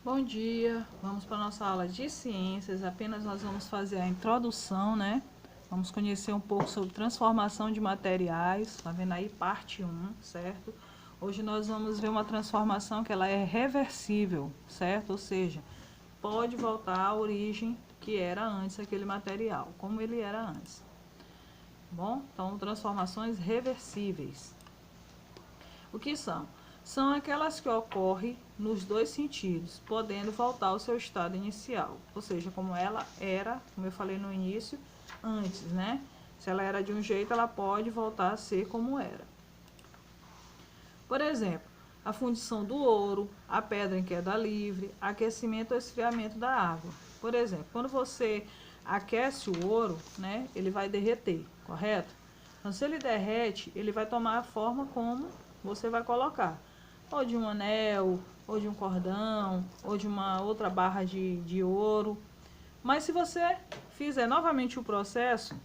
Bom dia, vamos para a nossa aula de ciências. Apenas nós vamos fazer a introdução, né? Vamos conhecer um pouco sobre transformação de materiais, tá vendo aí parte 1, certo? Hoje nós vamos ver uma transformação que ela é reversível, certo? Ou seja, pode voltar à origem que era antes aquele material, como ele era antes. Bom, então transformações reversíveis. O que são? São aquelas que ocorrem nos dois sentidos, podendo voltar ao seu estado inicial. Ou seja, como ela era, como eu falei no início, antes, né? Se ela era de um jeito, ela pode voltar a ser como era. Por exemplo, a fundição do ouro, a pedra em queda livre, aquecimento ou esfriamento da água. Por exemplo, quando você aquece o ouro, né, ele vai derreter, correto? Então, se ele derrete, ele vai tomar a forma como você vai colocar. Ou de um anel, ou de um cordão, ou de uma outra barra de ouro. Mas se você fizer novamente o processo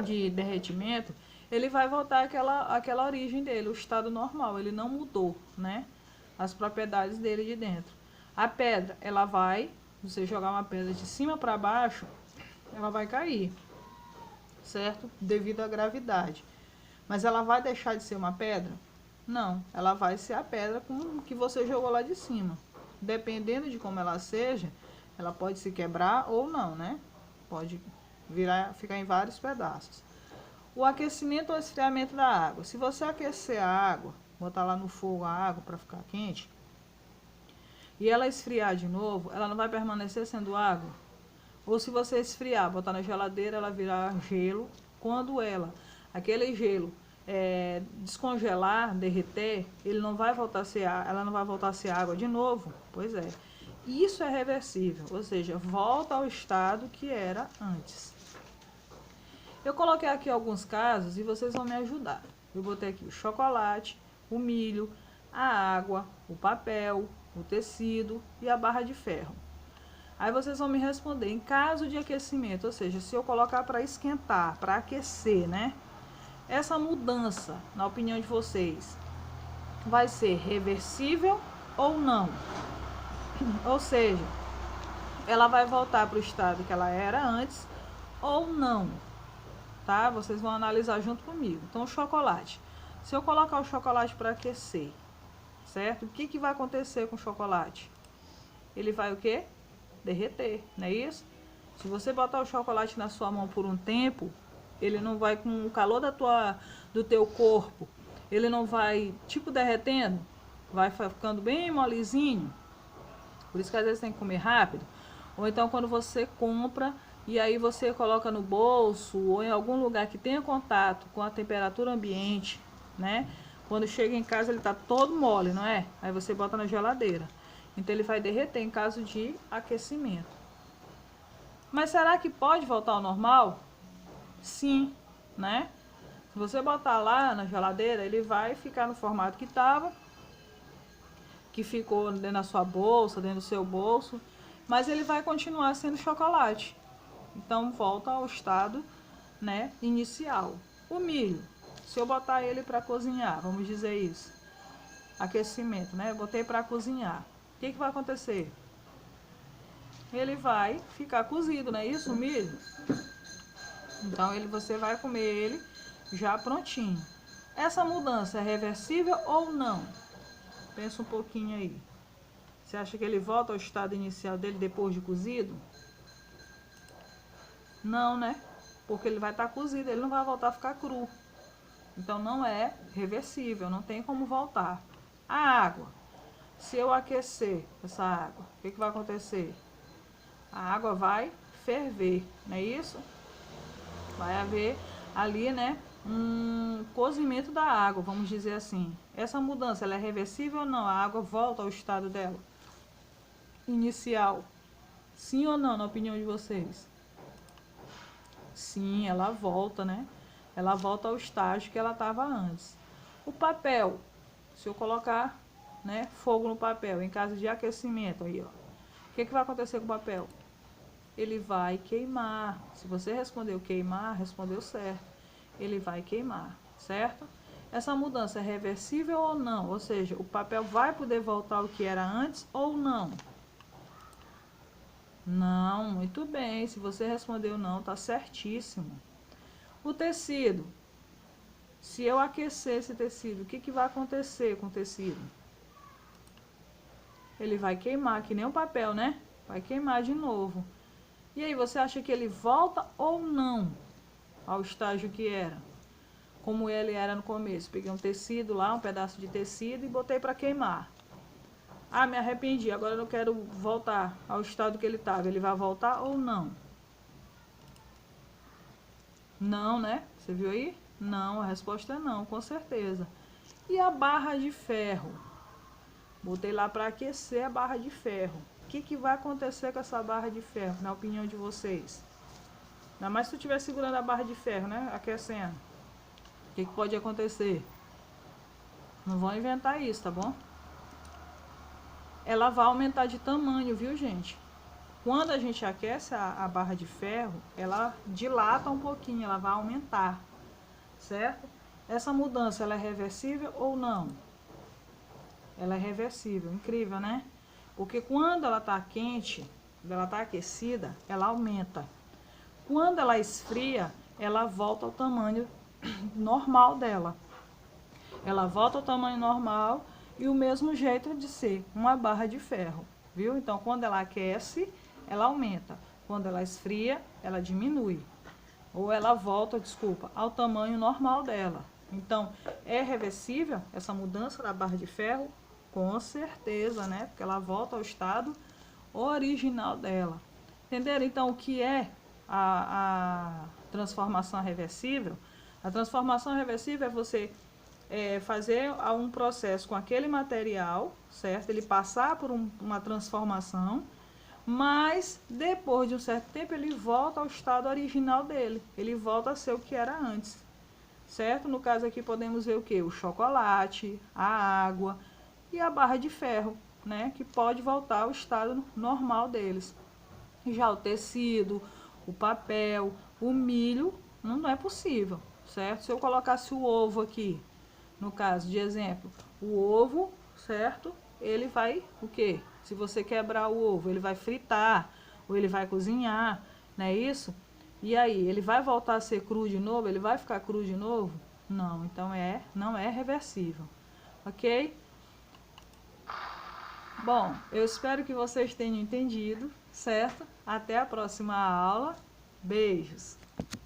de derretimento, ele vai voltar àquela origem dele, o estado normal, ele não mudou, né? As propriedades dele de dentro. A pedra, ela vai, você jogar uma pedra de cima para baixo, ela vai cair, certo? Devido à gravidade. Mas ela vai deixar de ser uma pedra? Não, ela vai ser a pedra que você jogou lá de cima. Dependendo de como ela seja, ela pode se quebrar ou não, né? Pode ficar em vários pedaços. O aquecimento ou esfriamento da água. Se você aquecer a água, botar lá no fogo a água para ficar quente, e ela esfriar de novo, ela não vai permanecer sendo água? Ou se você esfriar, botar na geladeira, ela virar gelo. Quando aquele gelo descongelar, derreter, ele não vai voltar a ser, ela não vai voltar a ser água de novo? Pois é. Isso é reversível, ou seja, volta ao estado que era antes. Eu coloquei aqui alguns casos e vocês vão me ajudar. Eu botei aqui o chocolate, o milho, a água, o papel, o tecido e a barra de ferro. Aí vocês vão me responder em caso de aquecimento, ou seja, se eu colocar para esquentar, para aquecer, né? Essa mudança, na opinião de vocês, vai ser reversível ou não? Ou seja, ela vai voltar para o estado que ela era antes ou não? Tá? Vocês vão analisar junto comigo. Então, o chocolate. Se eu colocar o chocolate para aquecer, certo? O que vai acontecer com o chocolate? Ele vai o quê? Derreter, não é isso? Se você botar o chocolate na sua mão por um tempo, ele não vai, com o calor do teu corpo, ele não vai, tipo, derretendo, vai ficando bem molezinho. Por isso que às vezes tem que comer rápido. Ou então quando você compra e aí você coloca no bolso ou em algum lugar que tenha contato com a temperatura ambiente, né? Quando chega em casa ele tá todo mole, não é? Aí você bota na geladeira. Então ele vai derreter em caso de aquecimento. Mas será que pode voltar ao normal? Sim, né? Se você botar lá na geladeira, ele vai ficar no formato que estava, que ficou dentro da sua bolsa, dentro do seu bolso, mas ele vai continuar sendo chocolate. Então volta ao estado, né, inicial. O milho, se eu botar ele para cozinhar, vamos dizer isso, aquecimento, né? Eu botei para cozinhar. O que vai acontecer? Ele vai ficar cozido, não é isso, o milho? Então você vai comer ele já prontinho. Essa mudança é reversível ou não? Pensa um pouquinho aí. Você acha que ele volta ao estado inicial dele depois de cozido? Não, né? Porque ele vai estar cozido, ele não vai voltar a ficar cru. Então não é reversível, não tem como voltar. A água. Se eu aquecer essa água, o que vai acontecer? A água vai ferver, não é isso? Vai haver ali, né, um cozimento da água, vamos dizer assim. Essa mudança, ela é reversível ou não? A água volta ao estado dela inicial. Sim ou não, na opinião de vocês? Sim, ela volta, né? Ela volta ao estágio que ela estava antes. O papel, se eu colocar, né, fogo no papel, em caso de aquecimento, aí, ó. O que vai acontecer com o papel? Ele vai queimar. Se você respondeu queimar, respondeu certo. Ele vai queimar, certo? essa mudança é reversível ou não? Ou seja, o papel vai poder voltar ao que era antes ou não? Não, muito bem. Se você respondeu não, tá certíssimo. O tecido. Se eu aquecer esse tecido, o que vai acontecer com o tecido? Ele vai queimar, que nem o papel, né? Vai queimar de novo. E aí, você acha que ele volta ou não ao estágio que era? Como ele era no começo. Peguei um tecido lá, um pedaço de tecido e botei para queimar. Ah, me arrependi, agora eu não quero voltar ao estado que ele estava. Ele vai voltar ou não? Não, né? Você viu aí? Não, a resposta é não, com certeza. E a barra de ferro? Botei lá para aquecer a barra de ferro. O que vai acontecer com essa barra de ferro, na opinião de vocês? Ainda mais se tu estiver segurando a barra de ferro, né? Aquecendo. O que pode acontecer? Não vão inventar isso, tá bom? Ela vai aumentar de tamanho, viu, gente? Quando a gente aquece a barra de ferro, ela dilata um pouquinho, ela vai aumentar, certo? Essa mudança, ela é reversível ou não? Ela é reversível, incrível, né? Porque quando ela está quente, quando ela está aquecida, ela aumenta. Quando ela esfria, ela volta ao tamanho normal dela. Ela volta ao tamanho normal e o mesmo jeito de ser uma barra de ferro, viu? Então, quando ela aquece, ela aumenta. Quando ela esfria, ela diminui. Ou ela volta, desculpa, ao tamanho normal dela. Então, é reversível essa mudança da barra de ferro? Com certeza, né? Porque ela volta ao estado original dela. Entenderam? Então, o que é a transformação reversível? A transformação reversível é você fazer um processo com aquele material, certo? Ele passar por uma transformação, mas depois de um certo tempo ele volta ao estado original dele. Ele volta a ser o que era antes, certo? No caso aqui podemos ver o que? O chocolate, a água e a barra de ferro, né? Que pode voltar ao estado normal deles. Já o tecido, o papel, o milho, não é possível, certo? Se eu colocasse o ovo aqui, no caso de exemplo, o ovo, certo? Ele vai, o quê? Se você quebrar o ovo, ele vai fritar, ou ele vai cozinhar, não é isso? E aí, ele vai voltar a ser cru de novo? Ele vai ficar cru de novo? Não, então não é reversível, ok? Bom, eu espero que vocês tenham entendido, certo? Até a próxima aula. Beijos!